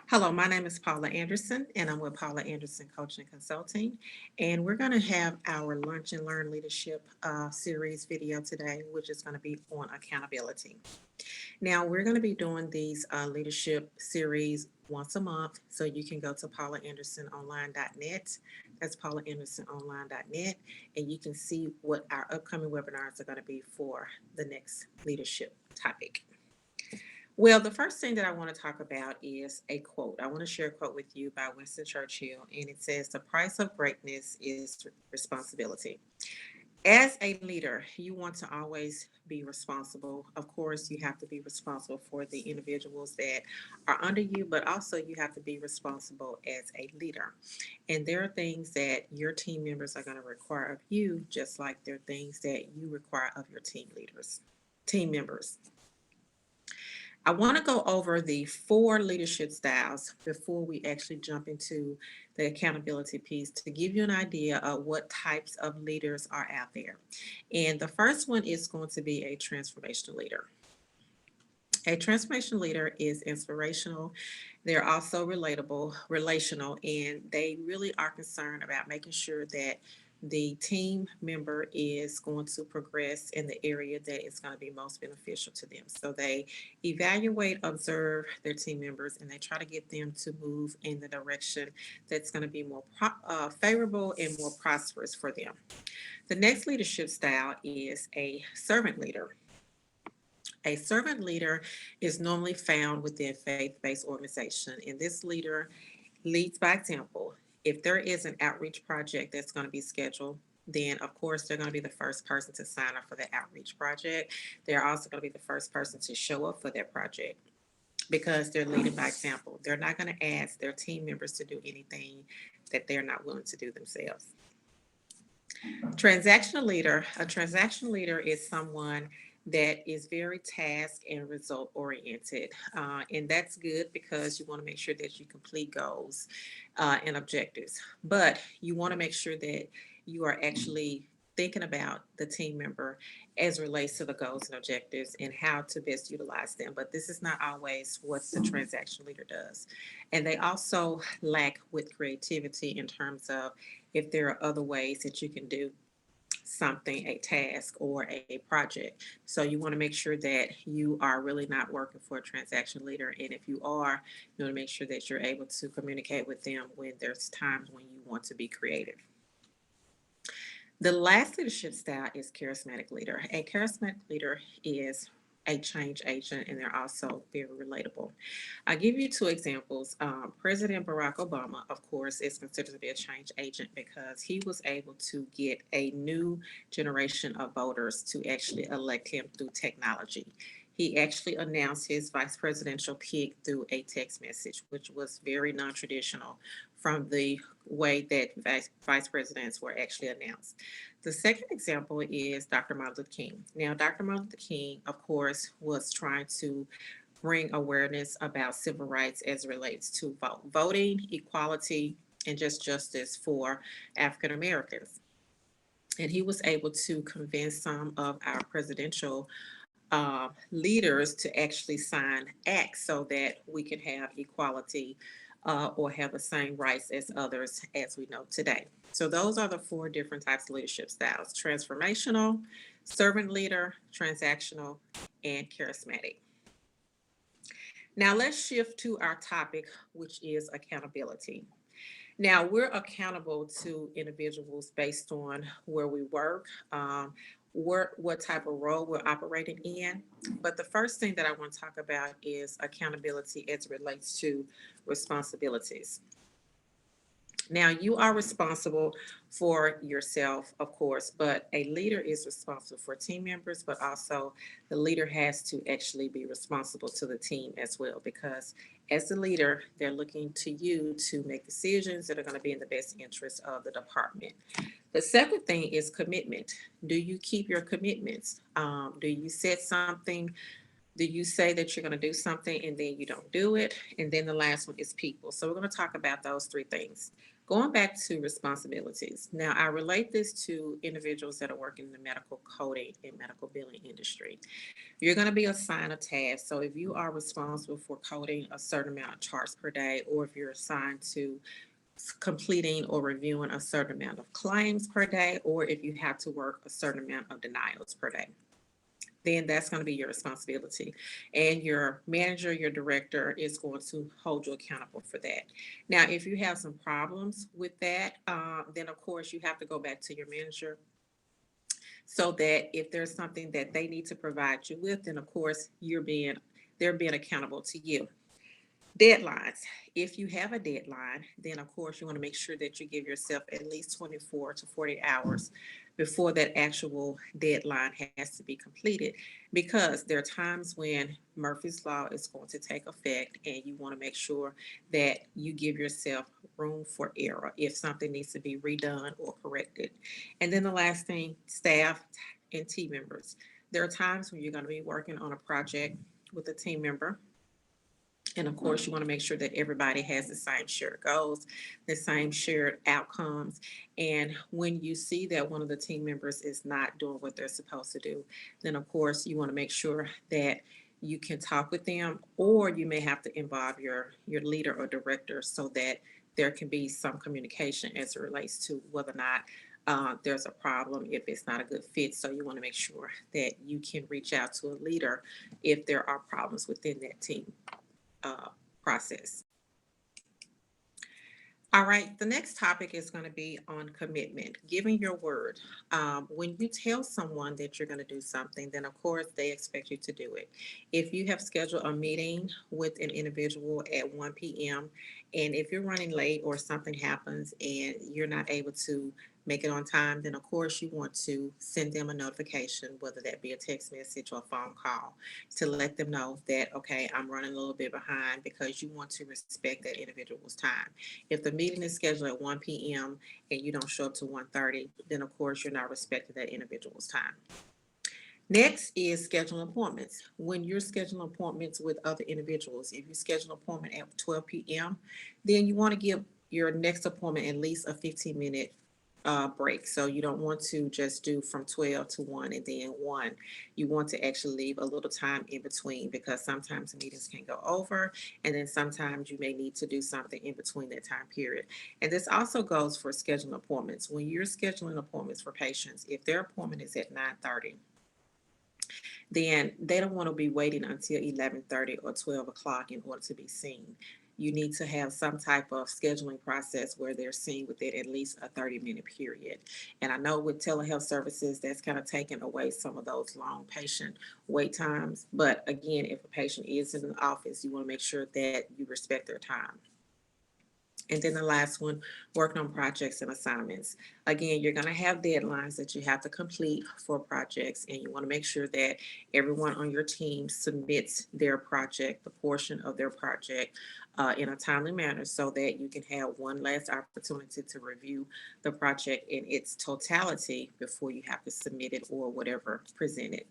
Hello, my name is Paula Anderson, and I'm with Paula Anderson Coaching and Consulting. And we're going to have our Lunch and Learn Leadership series video today, which is going to be on accountability. Now, we're going to be doing these leadership series once a month, so you can go to paulaandersononline.net. That's paulaandersononline.net, and you can see what our upcoming webinars are going to be for the next leadership topic. Well, the first thing that I want to talk about is a quote. I want to share a quote with you by Winston Churchill, and it says, "The price of greatness is responsibility." As a leader, you want to always be responsible. Of course, you have to be responsible for the individuals that are under you, but also you have to be responsible as a leader. And there are things that your team members are going to require of you, just like there are things that you require of your team members. I want to go over the four leadership styles before we actually jump into the accountability piece to give you an idea of what types of leaders are out there. And the first one is going to be a transformational leader. A transformation leader is inspirational. They're also relational, and they really are concerned about making sure that the team member is going to progress in the area that is going to be most beneficial to them. So they evaluate, observe their team members, and they try to get them to move in the direction that's going to be more favorable and more prosperous for them. The next leadership style is a servant leader. A servant leader is normally found within faith-based organization, and this leader leads by example. If there is an outreach project that's going to be scheduled, then of course they're going to be the first person to sign up for the outreach project. They're also going to be the first person to show up for that project because they're leading by example. They're not going to ask their team members to do anything that they're not willing to do themselves. Transactional leader. A transactional leader is someone that is very task and result oriented. And that's good because you want to make sure that you complete goals and objectives. But you want to make sure that you are actually thinking about the team member as relates to the goals and objectives and how to best utilize them. But this is not always what the transactional leader does. And they also lack with creativity in terms of if there are other ways that you can do something, a task or a project. So you want to make sure that you are really not working for a transaction leader. And if you are, you want to make sure that you're able to communicate with them when there's times when you want to be creative. The last leadership style is charismatic leader. A charismatic leader is a change agent, and they're also very relatable. I'll give you two examples. President Barack Obama, of course, is considered to be a change agent because he was able to get a new generation of voters to actually elect him through technology. He actually announced his vice presidential pick through a text message, which was very non traditional from the way that vice presidents were actually announced. The second example is Dr. Martin Luther King. Now, Dr. Martin Luther King, of course, was trying to bring awareness about civil rights as it relates to voting, equality, and just justice for African Americans. And he was able to convince some of our presidential leaders to actually sign acts so that we can have equality or have the same rights as others as we know today. So those are the four different types of leadership styles: transformational, servant leader, transactional, and charismatic. Now let's shift to our topic, which is accountability. Now, we're accountable to individuals based on where we work, what type of role we're operating in. But the first thing that I want to talk about is accountability as it relates to responsibilities. Now, you are responsible for yourself, of course, but a leader is responsible for team members, but also the leader has to actually be responsible to the team as well, because as the leader, they're looking to you to make decisions that are going to be in the best interest of the department. The second thing is commitment. Do you keep your commitments? Do you set something? Do you say that you're going to do something and then you don't do it? And then the last one is people. So we're going to talk about those three things. Going back to responsibilities. Now, I relate this to individuals that are working in the medical coding and medical billing industry. You're going to be assigned a task. So, if you are responsible for coding a certain amount of charts per day, or if you're assigned to completing or reviewing a certain amount of claims per day, or if you have to work a certain amount of denials per day, then that's going to be your responsibility. And your manager, your director is going to hold you accountable for that. Now, if you have some problems with that, then of course you have to go back to your manager so that if there's something that they need to provide you with, then of course they're being accountable to you. Deadlines. If you have a deadline, then of course you want to make sure that you give yourself at least 24 to 40 hours before that actual deadline has to be completed, because there are times when Murphy's Law is going to take effect and you want to make sure that you give yourself room for error if something needs to be redone or corrected. And then the last thing, staff and team members. There are times when you're going to be working on a project with a team member, and of course, you want to make sure that everybody has the same shared goals, the same shared outcomes. And when you see that one of the team members is not doing what they're supposed to do, then of course, you want to make sure that you can talk with them, or you may have to involve your leader or director so that there can be some communication as it relates to whether or not there's a problem, if it's not a good fit. So you want to make sure that you can reach out to a leader if there are problems within that team uh, process. All right, the next topic is going to be on commitment, giving your word. When you tell someone that you're going to do something, then of course they expect you to do it. If you have scheduled a meeting with an individual at 1 p.m., and if you're running late or something happens and you're not able to make it on time, then of course you want to send them a notification, whether that be a text message or a phone call, to let them know that, okay, I'm running a little bit behind, because you want to respect that individual's time. If the meeting is scheduled at 1 p.m. and you don't show up to 1:30, then of course you're not respecting that individual's time. Next is scheduling appointments. When you're scheduling appointments with other individuals, if you schedule an appointment at 12 p.m., then you want to give your next appointment at least a 15-minute break. So you don't want to just do from 12 to 1 and then 1. You want to actually leave a little time in between, because sometimes the meetings can go over, and then sometimes you may need to do something in between that time period. And this also goes for scheduling appointments. When you're scheduling appointments for patients, if their appointment is at 9:30, then they don't want to be waiting until 11:30 or 12 o'clock in order to be seen. You need to have some type of scheduling process where they're seen within at least a 30-minute period. And I know with telehealth services, that's kind of taken away some of those long patient wait times. But again, if a patient is in the office, you want to make sure that you respect their time. And then the last one, working on projects and assignments. Again, you're going to have deadlines that you have to complete for projects, and you want to make sure that everyone on your team submits their project, the portion of their project, in a timely manner, so that you can have one last opportunity to review the project in its totality before you have to submit it or whatever presented.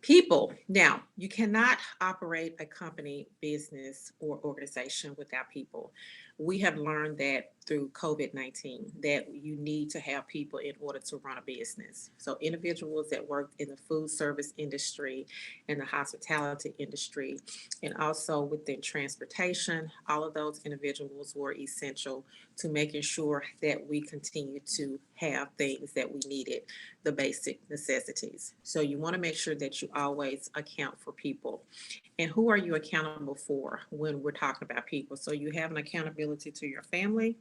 People. Now, you cannot operate a company, business, or organization without people. We have learned that through COVID-19 that you need to have people in order to run a business. So, individuals that work in the food service industry, in the hospitality industry, and also within transportation, all of those individuals were essential to making sure that we continue to have things that we needed, the basic necessities. So you want to make sure that you always account for people. And who are you accountable for when we're talking about people? So you have an accountability to your family.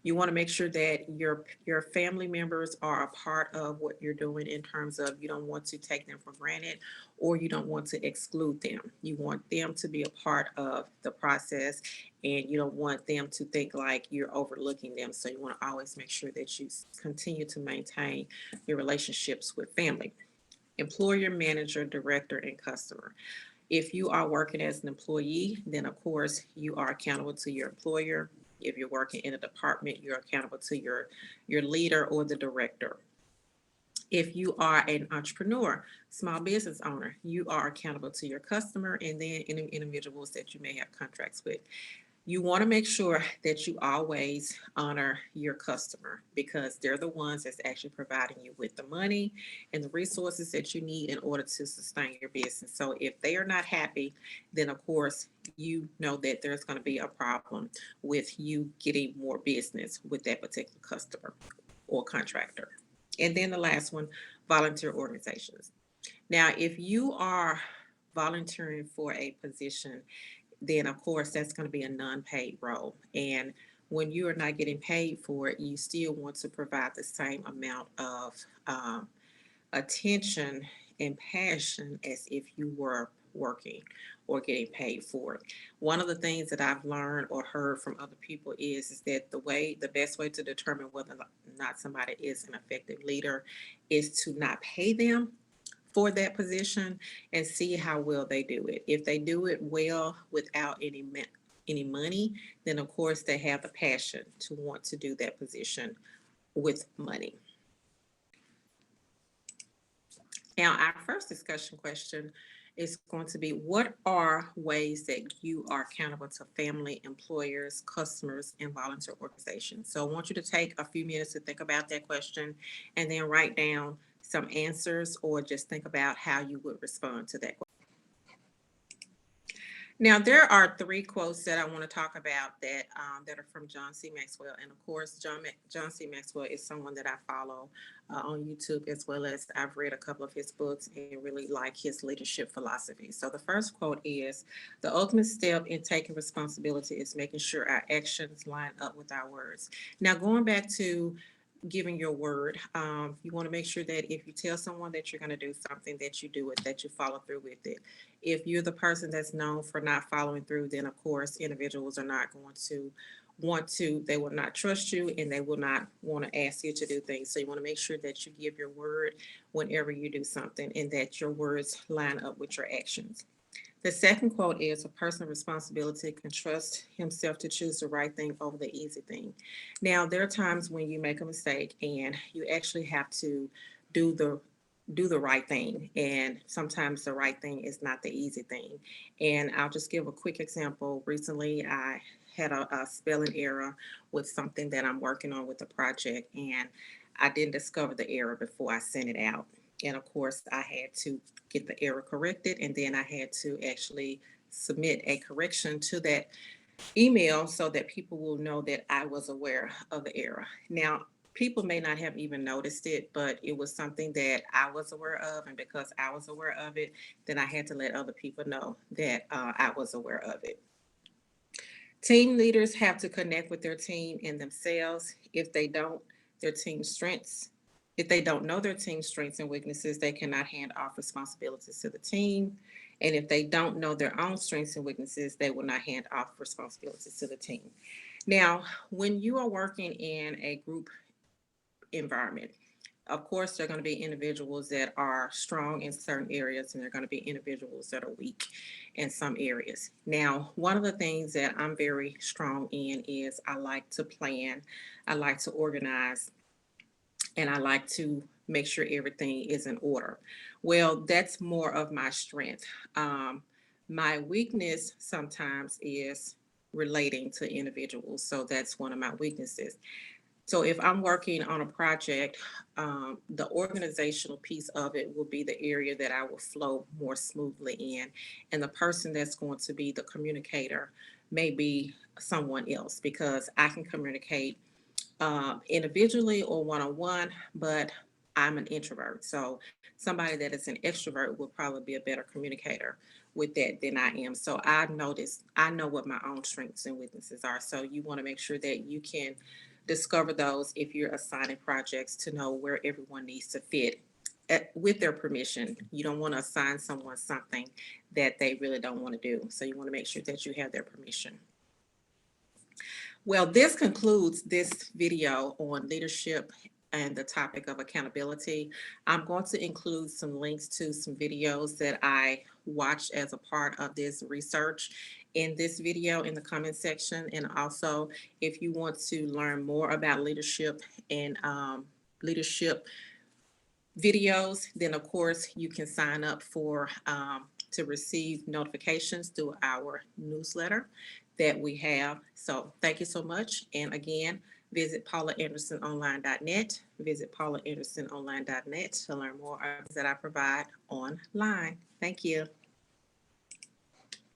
You want to make sure that your family members are a part of what you're doing, in terms of you don't want to take them for granted, or you don't want to exclude them. You want them to be a part of the process, and you don't want them to think like you're overlooking them. So you want to always make sure that you continue to maintain your relationships with family. Employer, manager, director, and customer. If you are working as an employee, then of course you are accountable to your employer. If you're working in a department, you're accountable to your leader or the director. If you are an entrepreneur, small business owner, you are accountable to your customer, and then individuals that you may have contracts with. You want to make sure that you always honor your customer because they're the ones that's actually providing you with the money and the resources that you need in order to sustain your business. So if they are not happy, then of course you know that there's going to be a problem with you getting more business with that particular customer or contractor. And then the last one, volunteer organizations. Now, if you are volunteering for a position, then of course that's going to be a non-paid role. And when you are not getting paid for it, you still want to provide the same amount of attention and passion as if you were working or getting paid for it. One of the things that I've learned or heard from other people is that the best way to determine whether or not somebody is an effective leader is to not pay them for that position and see how well they do it. If they do it well without any money, then of course they have the passion to want to do that position with money. Now, our first discussion question is going to be, what are ways that you are accountable to family, employers, customers, and volunteer organizations? So I want you to take a few minutes to think about that question and then write down some answers or just think about how you would respond to that question. Now, there are three quotes that I want to talk about that are from John C. Maxwell, and of course, John C. Maxwell is someone that I follow on YouTube, as well as I've read a couple of his books and really like his leadership philosophy. So the first quote is, "The ultimate step in taking responsibility is making sure our actions line up with our words." Now, going back to giving your word. You want to make sure that if you tell someone that you're going to do something, that you do it, that you follow through with it. If you're the person that's known for not following through, then of course individuals are not going to they will not trust you and they will not want to ask you to do things. So you want to make sure that you give your word whenever you do something and that your words line up with your actions. The second quote is, "A person of responsibility can trust himself to choose the right thing over the easy thing." Now, there are times when you make a mistake and you actually have to do the do the right thing, and sometimes the right thing is not the easy thing. And I'll just give a quick example. Recently I had a spelling error with something that I'm working on with the project, and I didn't discover the error before I sent it out. And of course I had to get the error corrected, and then I had to actually submit a correction to that email so that people will know that I was aware of the error. Now, people may not have even noticed it, but it was something that I was aware of. And because I was aware of it, then I had to let other people know that I was aware of it. Team leaders have to connect with their team and themselves. Their team strengths, if they don't know their team's strengths and weaknesses, they cannot hand off responsibilities to the team. And if they don't know their own strengths and weaknesses, they will not hand off responsibilities to the team. Now, when you are working in a group environment, of course, there are going to be individuals that are strong in certain areas, and there are going to be individuals that are weak in some areas. Now, one of the things that I'm very strong in is I like to plan, I like to organize, and I like to make sure everything is in order. Well, that's more of my strength. My weakness sometimes is relating to individuals, so that's one of my weaknesses. So if I'm working on a project, the organizational piece of it will be the area that I will flow more smoothly in. And the person that's going to be the communicator may be someone else, because I can communicate individually or one-on-one, but I'm an introvert. So somebody that is an extrovert will probably be a better communicator with that than I am. So I know what my own strengths and weaknesses are. So you want to make sure that you can discover those if you're assigning projects, to know where everyone needs to fit with their permission. You don't want to assign someone something that they really don't want to do. So you want to make sure that you have their permission. Well, this concludes this video on leadership and the topic of accountability. I'm going to include some links to some videos that I watched as a part of this research in this video in the comment section. And also, if you want to learn more about leadership and leadership videos, then of course you can sign up for to receive notifications through our newsletter. that we have. So thank you so much. And again, visit paulaandersononline.net. Visit paulaandersononline.net to learn more of that I provide online. Thank you.